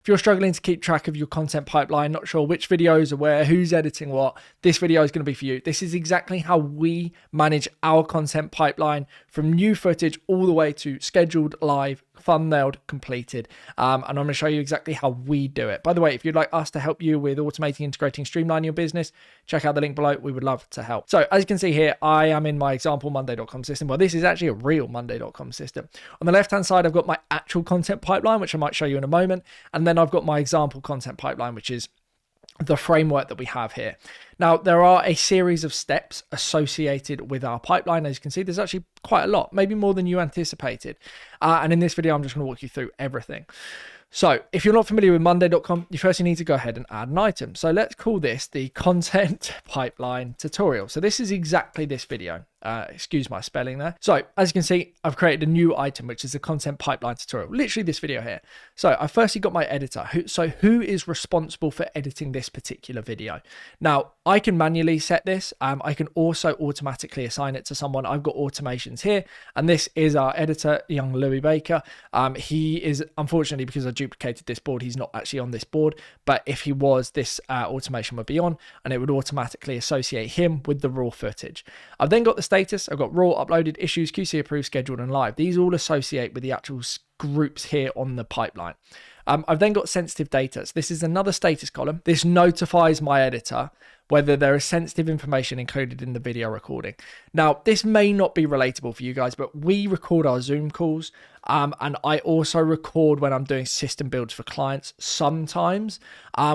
If you're struggling to keep track of your content pipeline, not sure which videos are where, who's editing what, this video is going to be for you. This is exactly how we manage our content pipeline from new footage all the way to scheduled, live, thumbnailed, completed. And I'm going to show you exactly how we do it. By the way, if you'd like us to help you with automating, integrating, streamlining your business, check out the link below. We would love to help. So as you can see here, I am in my example Monday.com system. Well, this is actually a real Monday.com system. On the left-hand side, I've got my actual content pipeline, which I might show you in a moment. And then I've got my example content pipeline, which is the framework that we have here. Now, there are a series of steps associated with our pipeline. As you can see, there's actually quite a lot, maybe more than you anticipated. And in this video, I'm just going to walk you through everything. So if you're not familiar with Monday.com, you first need to go ahead and add an item. So let's call this the content pipeline tutorial. So this is exactly this video. Excuse my spelling there. So as you can see, I've created a new item, which is the content pipeline tutorial, literally this video here. So I firstly got my editor. Who is responsible for editing this particular video? Now I can manually set this. I can also automatically assign it to someone. I've got automations here, and this is our editor, young Louis Baker. He is, unfortunately, because I duplicated this board, he's not actually on this board, but if he was, this automation would be on, and it would automatically associate him with the raw footage. I've then got the status. I've got raw, uploaded, issues, QC approved, scheduled, and live. These all associate with the actual groups here on the pipeline. I've then got sensitive data. So this is another status column. This notifies my editor whether there is sensitive information included in the video recording. Now, this may not be relatable for you guys, but we record our Zoom calls, and I also record when I'm doing system builds for clients sometimes,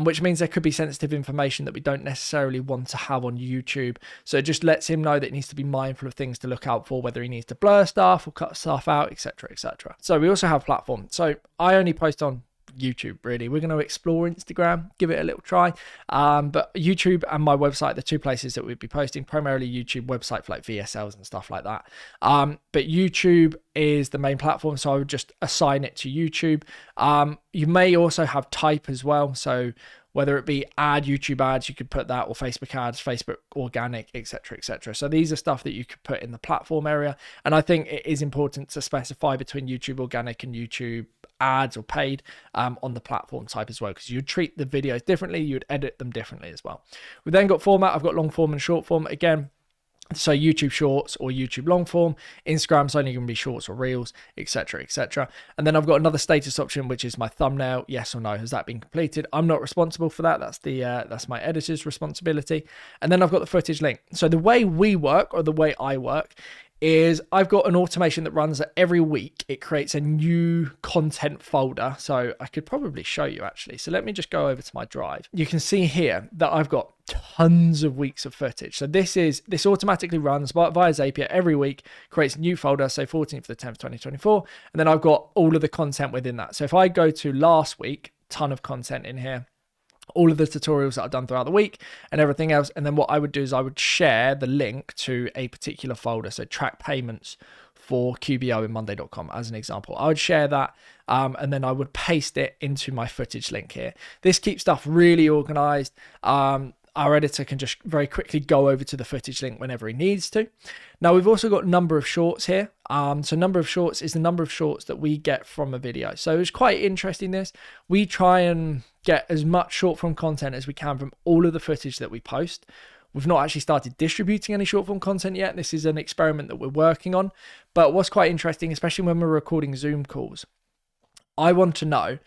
which means there could be sensitive information that we don't necessarily want to have on YouTube. So it just lets him know that he needs to be mindful of things to look out for, whether he needs to blur stuff or cut stuff out, etc., etc. So we also have platform. So I only post on YouTube, really. We're going to explore Instagram, give it a little try, but YouTube and my website, the two places that we'd be posting, primarily YouTube, website for like VSLs and stuff like that, but YouTube is the main platform, so I would just assign it to YouTube. You may also have type as well, so whether it be YouTube ads, you could put that, or Facebook ads, Facebook organic, etc., etc. So these are stuff that you could put in the platform area, and I think it is important to specify between YouTube organic and YouTube ads or paid on the platform type as well, because you'd treat the videos differently, you'd edit them differently as well. We've then got format. I've got long form and short form again. So YouTube shorts or YouTube long form, Instagram's only going to be shorts or reels, etc., etc. And then I've got another status option, which is my thumbnail, yes or no, has that been completed? I'm not responsible for that. That's my editor's responsibility. And then I've got the footage link. So the way we work, or the way I work, is I've got an automation that runs every week. It creates a new content folder. So I could probably show you actually. So let me just go over to my drive. You can see here that I've got tons of weeks of footage. So this automatically runs via Zapier every week, creates a new folder. So 14th to the 10th, 2024. And then I've got all of the content within that. So if I go to last week, ton of content in here, all of the tutorials that I've done throughout the week and everything else. And then what I would do is I would share the link to a particular folder. So track payments for QBO in Monday.com as an example. I would share that and then I would paste it into my footage link here. This keeps stuff really organized. Our editor can just very quickly go over to the footage link whenever he needs to. Now we've also got number of shorts here. So number of shorts is the number of shorts that we get from a video. So it's quite interesting this. We try and get as much short form content as we can from all of the footage that we post. We've not actually started distributing any short form content yet. This is an experiment that we're working on. But what's quite interesting, especially when we're recording Zoom calls, I want to know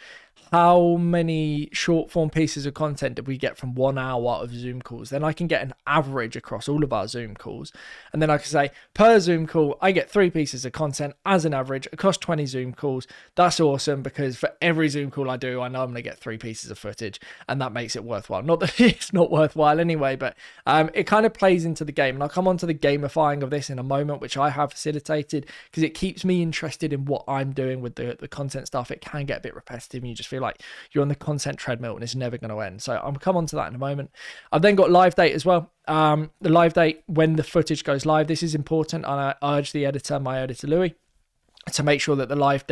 how many short form pieces of content did we get from 1 hour of Zoom calls. Then I can get an average across all of our Zoom calls. And then I can say, per Zoom call, I get 3 pieces of content as an average across 20 Zoom calls. That's awesome, because for every Zoom call I do, I know I'm going to get 3 pieces of footage, and that makes it worthwhile. Not that it's not worthwhile anyway, but it kind of plays into the game. And I'll come on to the gamifying of this in a moment, which I have facilitated, because it keeps me interested in what I'm doing with the content stuff. It can get a bit repetitive and you just feel like you're on the content treadmill and it's never going to end. So I'll come on to that in a moment. I've then got live date as well. The live date when the footage goes live. This is important, and I urge the editor, my editor Louis, to make sure that the live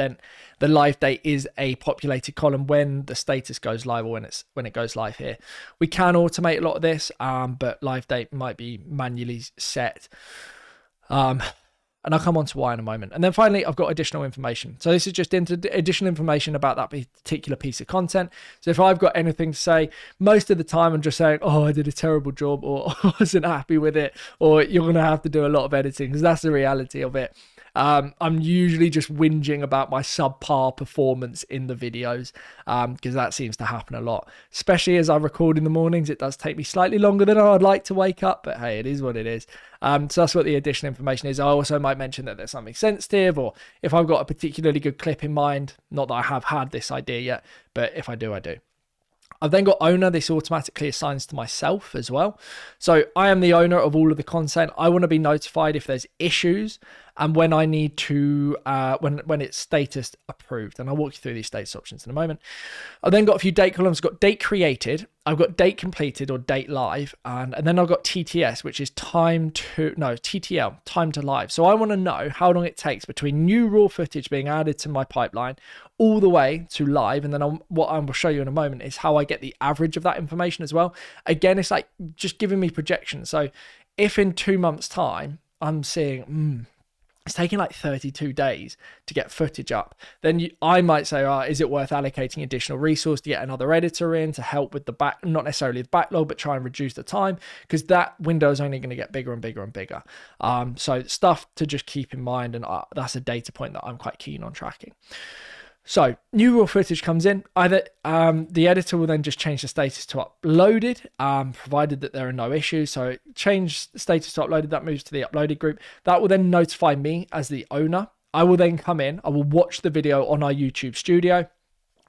date is a populated column when the status goes live, or when it goes live here. We can automate a lot of this, but live date might be manually set. And I'll come on to why in a moment. And then finally, I've got additional information. So this is just additional information about that particular piece of content. So if I've got anything to say, most of the time I'm just saying, oh, I did a terrible job, or I wasn't happy with it, or you're going to have to do a lot of editing, because that's the reality of it. I'm usually just whinging about my subpar performance in the videos, because that seems to happen a lot, especially as I record in the mornings. It does take me slightly longer than I'd like to wake up, but hey, it is what it is. So that's what the additional information is. I also might mention that there's something sensitive, or if I've got a particularly good clip in mind, not that I have had this idea yet, but if I do, I do. I've then got owner. This automatically assigns to myself as well. So I am the owner of all of the content. I want to be notified if there's issues and when I need to, when it's status approved. And I'll walk you through these status options in a moment. I've then got a few date columns. I've got date created. I've got date completed or date live. And then I've got TTS, which is TTL, time to live. So I want to know how long it takes between new raw footage being added to my pipeline all the way to live. And then what I will show you in a moment is how I get the average of that information as well. Again, it's like just giving me projections. So if in 2 months' time, I'm seeing, it's taking like 32 days to get footage up, then I might say, is it worth allocating additional resource to get another editor in to help with the not necessarily the backlog, but try and reduce the time, because that window is only going to get bigger and bigger and bigger. So stuff to just keep in mind, and that's a data point that I'm quite keen on tracking. So new raw footage comes in, either the editor will then just change the status to uploaded, provided that there are no issues. So change the status to uploaded, that moves to the uploaded group. That will then notify me as the owner. I will then come in, I will watch the video on our YouTube studio.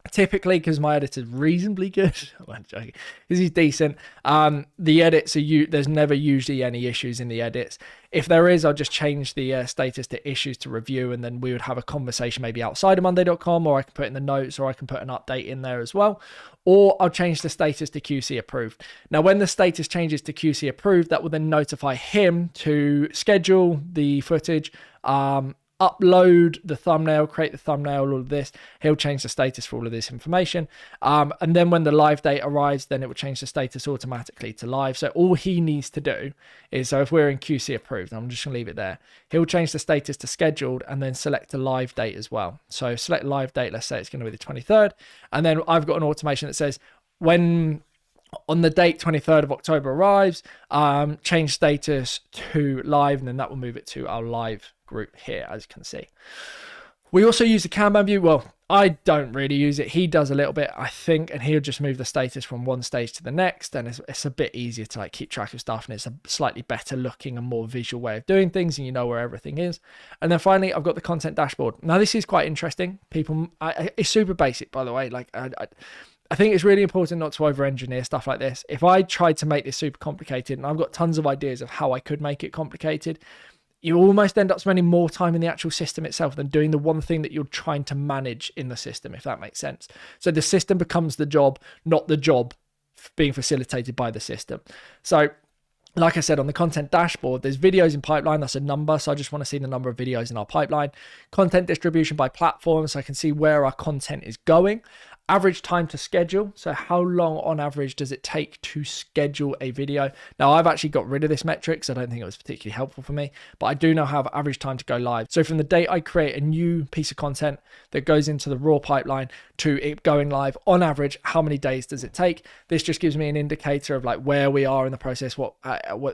Typically, because my editor's reasonably good, I'm joking, because he's decent, the edits there's never usually any issues in the edits. If there is, I'll just change the status to issues to review, and then we would have a conversation maybe outside of monday.com, or I can put in the notes, or I can put an update in there as well, or I'll change the status to QC approved. Now, when the status changes to QC approved, that will then notify him to schedule the footage, upload the thumbnail, create the thumbnail, all of this. He'll change the status for all of this information. And then when the live date arrives, then it will change the status automatically to live. So all he needs to do is, so if we're in QC approved, I'm just gonna leave it there. He'll change the status to scheduled and then select a live date as well. So select live date, let's say it's gonna be the 23rd. And then I've got an automation that says when on the date 23rd of October arrives, change status to live, and then that will move it to our live group here, as you can see. We also use the Kanban view. Well, I don't really use it. He does a little bit, I think, and he'll just move the status from one stage to the next, and it's a bit easier to like keep track of stuff, and it's a slightly better looking and more visual way of doing things, and you know where everything is. And then finally, I've got the content dashboard. Now, this is quite interesting. It's super basic, by the way. Like I think it's really important not to over-engineer stuff like this. If I tried to make this super complicated, and I've got tons of ideas of how I could make it complicated, you almost end up spending more time in the actual system itself than doing the one thing that you're trying to manage in the system, if that makes sense. So the system becomes the job, not the job being facilitated by the system. So like I said, on the content dashboard, there's videos in pipeline. That's a number. So I just want to see the number of videos in our pipeline. Content distribution by platform, so I can see where our content is going. Average time to schedule. So how long on average does it take to schedule a video? Now, I've actually got rid of this metric, so I don't think it was particularly helpful for me, but I do now have average time to go live. So from the date I create a new piece of content that goes into the raw pipeline to it going live, on average, how many days does it take? This just gives me an indicator of like where we are in the process, what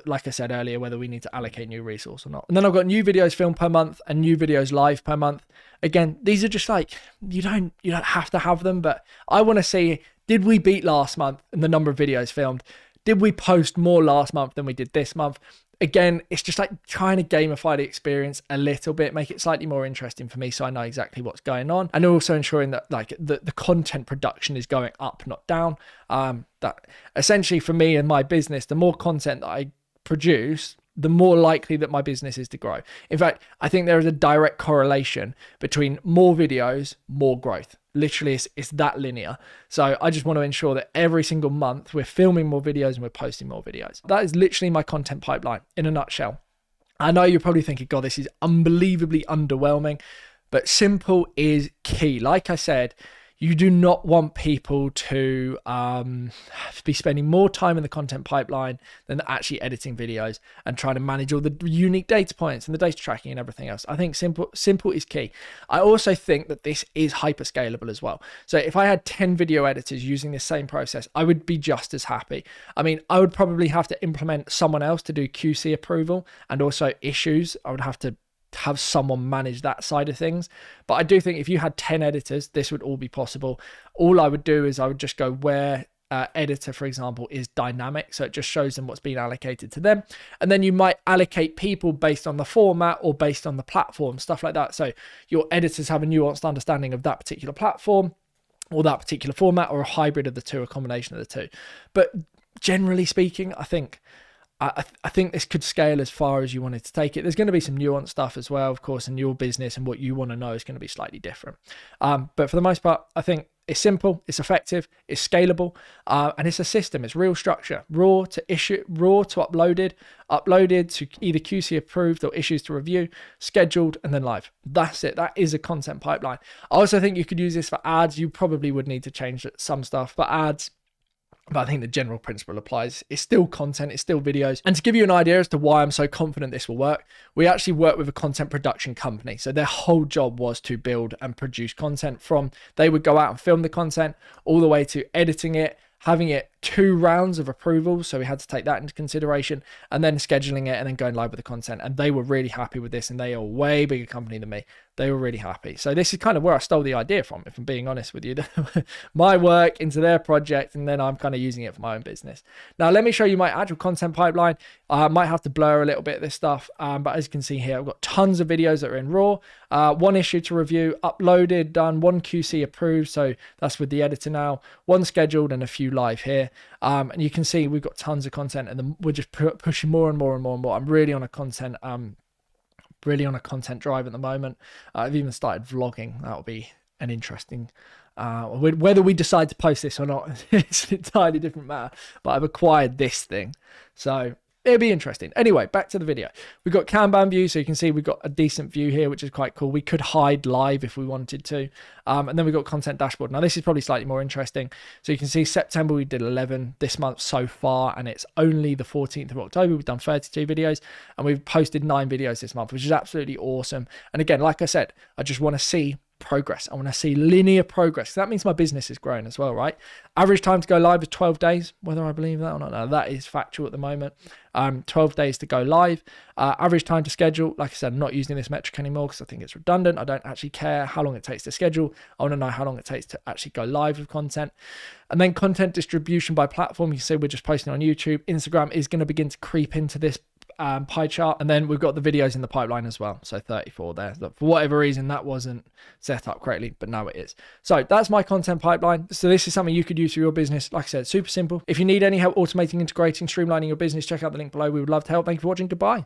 like I said earlier, whether we need to allocate new resource or not. And then I've got new videos filmed per month and new videos live per month. Again, these are just like, you don't have to have them, but I want to see, did we beat last month in the number of videos filmed? Did we post more last month than we did this month? Again, it's just like trying to gamify the experience a little bit, make it slightly more interesting for me so I know exactly what's going on. And also ensuring that like the content production is going up, not down. That essentially for me and my business, the more content that I produce, the more likely that my business is to grow. In fact, I think there is a direct correlation between more videos, more growth. Literally, it's that linear. So I just want to ensure that every single month we're filming more videos and we're posting more videos. That is literally my content pipeline in a nutshell. I know you're probably thinking, God, this is unbelievably underwhelming, but simple is key. Like I said, You do not want people to be spending more time in the content pipeline than actually editing videos and trying to manage all the unique data points and the data tracking and everything else. I think simple is key. I also think that this is hyper scalable as well. So if I had 10 video editors using this same process, I would be just as happy. I mean, I would probably have to implement someone else to do QC approval and also issues. I would have to have someone manage that side of things. But I do think if you had 10 editors, this would all be possible. All I would do is I would just go where editor, for example, is dynamic. So it just shows them what's been allocated to them. And then you might allocate people based on the format or based on the platform, stuff like that. So your editors have a nuanced understanding of that particular platform or that particular format, or a hybrid of the two, a combination of the two. But generally speaking, I think this could scale as far as you wanted to take it. There's going to be some nuanced stuff as well, of course, in your business, and what you want to know is going to be slightly different. But for the most part, I think it's simple, it's effective, it's scalable, and it's a system. It's real structure. Raw to uploaded to either QC approved or issues to review, scheduled, and then live. That's it. That is a content pipeline. I also think you could use this for ads. You probably would need to change some stuff, but ads. But I think the general principle applies. It's still content, it's still videos. And to give you an idea as to why I'm so confident this will work, we actually work with a content production company. So their whole job was to build and produce content. They would go out and film the content all the way to editing it, having it 2 rounds of approval. So we had to take that into consideration, and then scheduling it and then going live with the content. And they were really happy with this, and they are a way bigger company than me. They were really happy. So this is kind of where I stole the idea from, if I'm being honest with you. My work into their project, and then I'm kind of using it for my own business. Now, let me show you my actual content pipeline. I might have to blur a little bit of this stuff, but as you can see here, I've got tons of videos that are in RAW, 1 issue to review, uploaded, done, 1 QC approved, so that's with the editor now, 1 scheduled, and a few live here. And you can see we've got tons of content, and then we're just pushing more and more and more and more. I'm really on a content drive at the moment. I've even started vlogging. That'll be an interesting, whether we decide to post this or not, it's an entirely different matter, but I've acquired this thing, so it'll be interesting. Anyway, back to the video. We've got Kanban view, so you can see we've got a decent view here, which is quite cool. We could hide live if we wanted to. And then we've got content dashboard. Now, this is probably slightly more interesting. So you can see September, we did 11 this month so far, and it's only the 14th of October. We've done 32 videos, and we've posted 9 videos this month, which is absolutely awesome. And again, like I said, I just want to see progress. I want to see linear progress. That means my business is growing as well, right? Average time to go live is 12 days, whether I believe that or not. No, that is factual at the moment. 12 days to go live. Average time to schedule, like I said, I'm not using this metric anymore because I think it's redundant. I don't actually care how long it takes to schedule. I want to know how long it takes to actually go live with content. And then content distribution by platform. You see we're just posting on YouTube. Instagram is going to begin to creep into this pie chart, and then we've got the videos in the pipeline as well, so 34 there. Look, for whatever reason that wasn't set up correctly, but now it is. So that's my content pipeline. So this is something you could use for your business. Like I said, super simple. If you need any help automating, integrating, streamlining your business, check out the link below. We would love to help. Thank you for watching. Goodbye.